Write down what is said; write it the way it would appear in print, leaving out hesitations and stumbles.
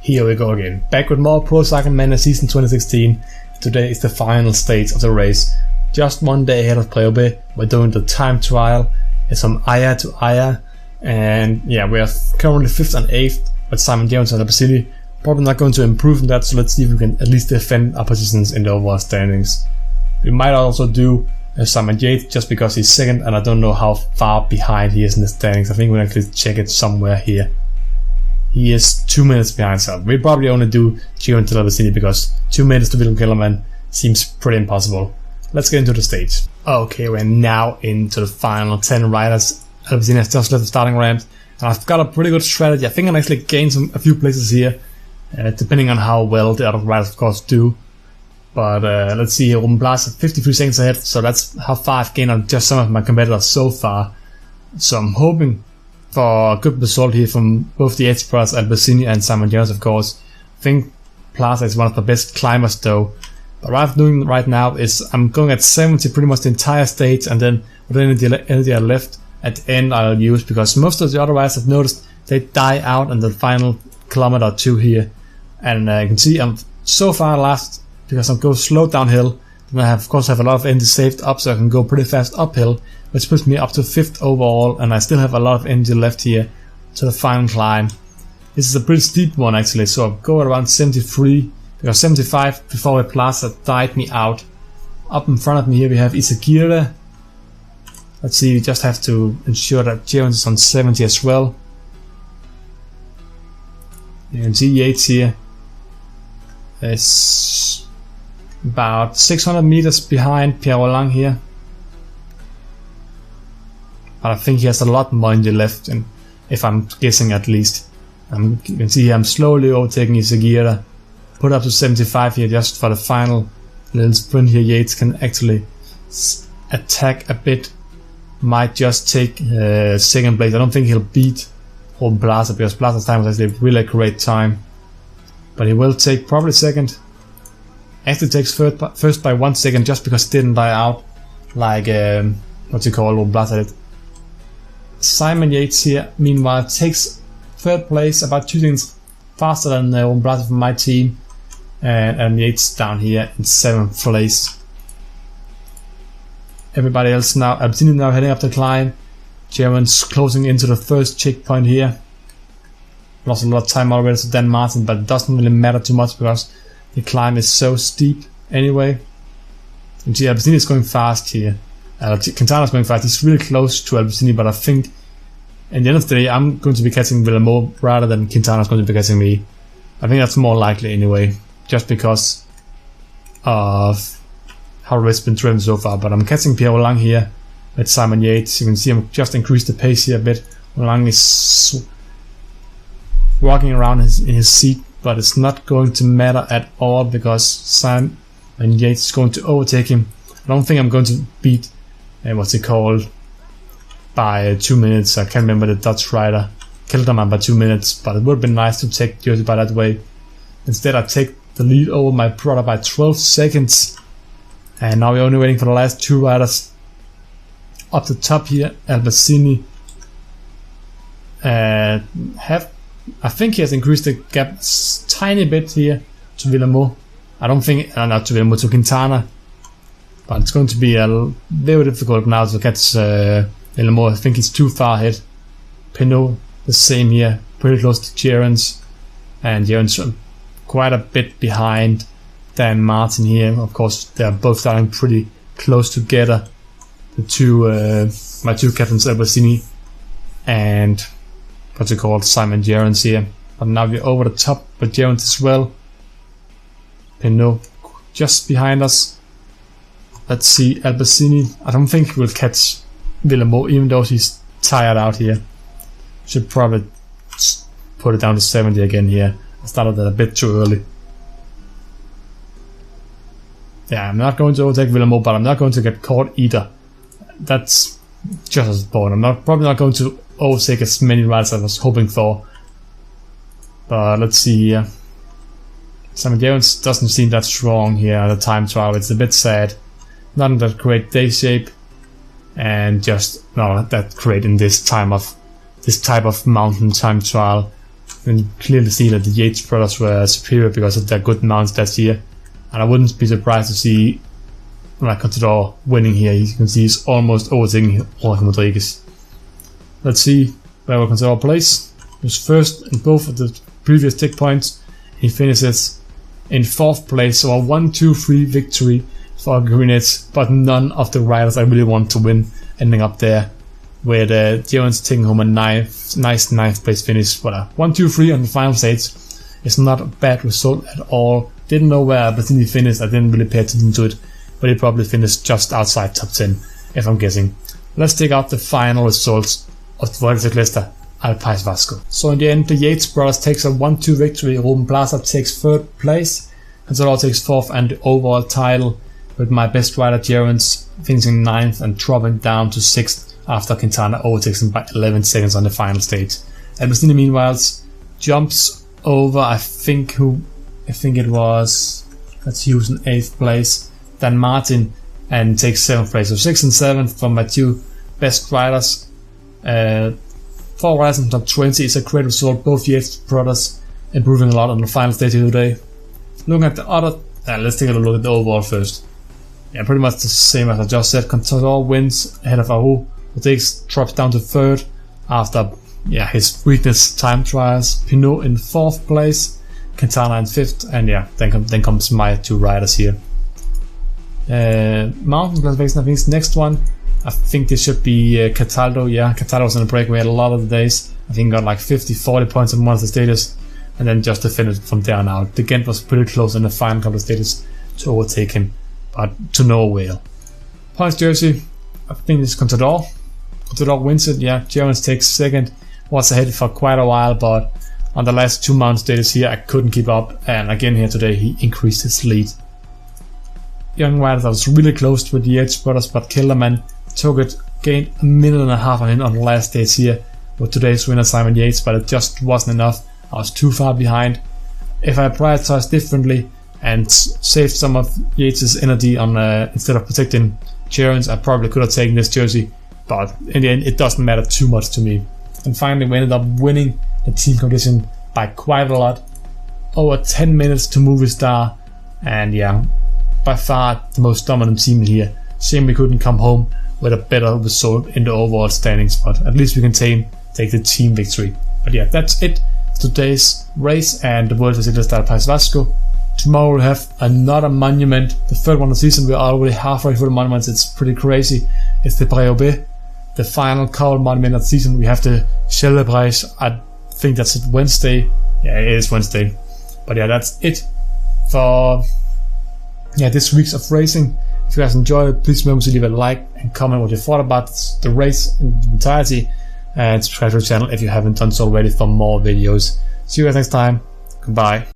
Here we go again, back with more Pro Cycling Manager Season 2016. Today is the final stage of the race. Just one day ahead of Play OB, we're doing the time trial. It's from Aya to Aya, and yeah, we are currently 5th and 8th with Simon Jones and Albacini. Probably not going to improve in that, so let's see if we can at least defend our positions in the overall standings. We might also do Simon Yates just because he's second, and I don't know how far behind he is in the standings. I think we'll actually check it somewhere here. He is 2 minutes behind, so we'll probably only do Giro and Albacini because 2 minutes to Willem Kellerman seems pretty impossible. Let's get into the stage. Okay, we're now into the final 10 riders. Albacini has just left the starting ramp, and I've got a pretty good strategy. I think I can actually gain a few places here, depending on how well the other riders of course do. But let's see here, Ruben Blas is 53 seconds ahead, so that's how far I've gained on just some of my competitors so far. So I'm hoping for a good result here from both the Edge brothers, Albacini and Simon Jones of course. I think Plaza is one of the best climbers though. But what I'm doing right now is I'm going at 70 pretty much the entire stage, and then with energy I left at the end I'll use, because most of the other riders I've noticed they die out in the final kilometer or two here. And you can see I'm so far last because I'm going slow downhill. Then I of course have a lot of energy saved up, so I can go pretty fast uphill, which puts me up to 5th overall, and I still have a lot of energy left here to the final climb. This is a pretty steep one actually, so I'll go around 73, because 75 before the Plaza died me out. Up in front of me here we have Izagirre. Let's see, we just have to ensure that Jones is on 70 as well. You can see Yates here is about 600 meters behind Pierre Roland here. But I think he has a lot more in the left, and if I'm guessing at least. You can see here I'm slowly overtaking Izagirre. Put up to 75 here just for the final little sprint here. Yates can actually attack a bit. Might just take second place. I don't think he'll beat Ruben Plaza, because Plaza's time was actually really a great time. But he will take probably second. Actually takes first by 1 second just because he didn't die out like Ruben Plaza did. Simon Yates here meanwhile takes third place, about 2 seconds faster than Ruben Plaza from my team, and Yates down here in 7th place. Everybody else now, Albacini now heading up the climb. Germans closing into the first checkpoint here. Lost a lot of time already to Dan Martin, but it doesn't really matter too much because the climb is so steep anyway. And see, Albacini is going fast here. Quintana is going fast. He's really close to Albacini, but I think at the end of the day I'm going to be catching Villemot rather than Quintana is going to be catching me. I think that's more likely anyway, just because of how the race has been driven so far. But I'm catching Pierre Roland here with Simon Yates. You can see him just increase the pace here a bit. Roland is walking around in his seat, but it's not going to matter at all because Simon Yates is going to overtake him. I don't think I'm going to beat by 2 minutes. I can't remember the Dutch rider. Kelderman by 2 minutes, but it would have been nice to take Jersey by that way. Instead I take the lead over my brother by 12 seconds. And now we're only waiting for the last 2 riders. Up the top here, Albacini I think he has increased the gap a tiny bit here to Villemot. I don't think, not to Villemot, to Quintana. But it's going to be very difficult now to catch Villemot. I think he's too far ahead. Pinot, the same here, pretty close to Gerrans. And Gerrans quite a bit behind Dan Martin here. Of course, they're both starting pretty close together. The two, my two captains, Albacini and Simon Gerrans here. But now we're over the top with Gerrans as well. Pinot just behind us. Let's see, Albacini. I don't think he will catch Villemot, even though he's tired out here. Should probably put it down to 70 again here. I started that a bit too early. Yeah, I'm not going to overtake Villemot, but I'm not going to get caught either. That's just as important. I'm probably not going to overtake as many riders as I was hoping for. But let's see here. Simon Jones doesn't seem that strong here at the time trial. It's a bit sad. Not in that great day shape, and just not that great in this type of mountain time trial. You can clearly see that the Yates brothers were superior because of their good mounts last year, and I wouldn't be surprised to see Contador winning here. You can see he's almost overtaking Jorge Rodriguez. Let's see where Contador plays. He was first in both of the previous tick points. He finishes in 4th place, so a 1-2-3 victory for Greenwich, but none of the riders I really want to win ending up there, with Gerrans taking home a nice 9th place finish. But a 1-2-3 on the final stage is not a bad result at all. Didn't know where Albertini finished, I didn't really pay attention to it, but he probably finished just outside top 10, if I'm guessing. Let's take out the final results of the Vuelta Ciclista al País Vasco. So in the end, the Yates brothers takes a 1-2 victory, Ruben Plaza takes 3rd place, Contador takes 4th, and the overall title with my best rider Gerrans finishing 9th and dropping down to 6th after Quintana overtakes him by 11 seconds on the final stage. Albertini meanwhile jumps over, I think it was, let's use an 8th place, Dan Martin, and takes 7th place. So 6th and 7th for my 2 best riders. 4 riders in top 20 is a great result. Both Yates brothers improving a lot on the final stage here today. Looking at the other, let's take a look at the overall first. Yeah, pretty much the same as I just said. Contador wins ahead of Aru. Rodriguez drops down to 3rd after his weakness time trials. Pinot in 4th place, Quintana in 5th, and then comes my 2 riders here. Mountain classification, I think is next one. I think this should be Cataldo. Yeah, Cataldo was on a break. We had a lot of the days. I think got like 50-40 points on one of the stages, and then just to finish from there on out. The Ghent was pretty close in the final couple of stages to overtake him, but to no avail. Points jersey, I think this is Contador. Contador wins it. Yeah, Gerrans takes 2nd. Was ahead for quite a while, but on the last 2 mount stages here, I couldn't keep up, and again here today he increased his lead. Young riders, I was really close with the Yates brothers, but Kellerman took it, gained a minute and a half on him on the last stage here with today's winner Simon Yates, but it just wasn't enough. I was too far behind. If I prioritized differently and saved some of Yates' energy on instead of protecting Gerrans, I probably could have taken this jersey, but in the end it doesn't matter too much to me. And finally we ended up winning the team competition by quite a lot, over 10 minutes to Movistar, and by far the most dominant team here. Shame we couldn't come home with a better result in the overall standings, but at least we can take the team victory. But that's it for today's race and the Vuelta Ciclista al País Vasco. Tomorrow we'll have another monument, the 3rd one of the season. We're already halfway through the monuments. It's pretty crazy. It's the Préaubé, the final couple monument of the season. We have to celebrate. I think that's Wednesday. Yeah, it is Wednesday. But that's it for this week's of racing. If you guys enjoyed it, please remember to leave a like and comment what you thought about the race in its entirety, and subscribe to the channel if you haven't done so already for more videos. See you guys next time. Goodbye.